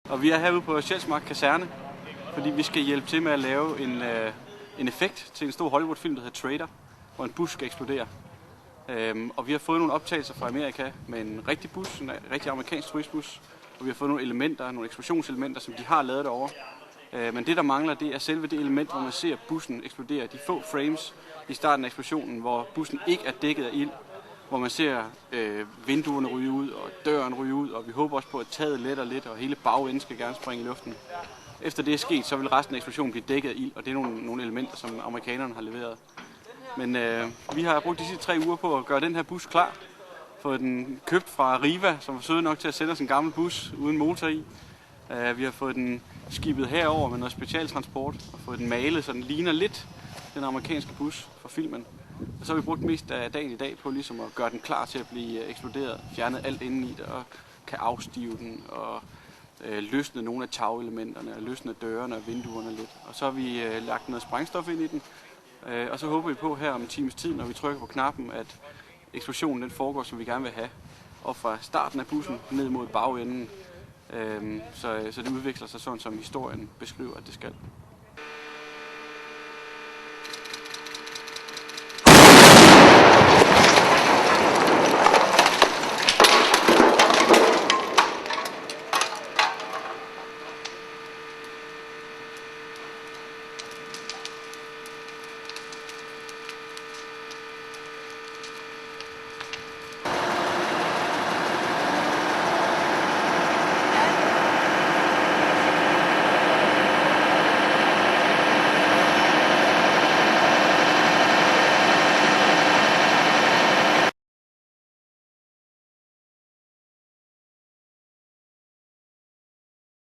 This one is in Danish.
Og vi er herude på Sjælsmark Kaserne, fordi vi skal hjælpe til med at lave en effekt til en stor Hollywood-film, der hedder Trader, hvor en bus skal eksplodere. Og vi har fået nogle optagelser fra Amerika med en rigtig bus, en rigtig amerikansk turistbus, og vi har fået nogle elementer, nogle eksplosionselementer, som de har lavet derovre. Men det, der mangler, det er selve det element, hvor man ser bussen eksplodere. De få frames i starten af eksplosionen, hvor bussen ikke er dækket af ild, hvor man ser vinduerne ryge ud og døren ryge ud, og vi håber også på, at taget letter lidt, og hele bagenden skal gerne springe i luften. Efter det er sket, så vil resten af eksplosionen blive dækket af ild, og det er nogle elementer, som amerikanerne har leveret. Men vi har brugt de sidste 3 uger på at gøre den her bus klar. Fået den købt fra Riva, som var søde nok til at sende os en gammel bus uden motor i. Vi har fået den skibet herover med noget specialtransport og fået den malet, så den ligner lidt den amerikanske bus fra filmen. Og så har vi brugt mest af dagen i dag på ligesom at gøre den klar til at blive eksploderet, fjernet alt indeni det og kan afstive den og løsne nogle af tagelementerne og løsne dørene og vinduerne lidt. Og så har vi lagt noget sprængstof ind i den, og så håber vi på her om en times tid, når vi trykker på knappen, at eksplosionen den foregår, som vi gerne vil have. Og fra starten af bussen ned mod bagenden, så det udvikler sig sådan, som historien beskriver, at det skal.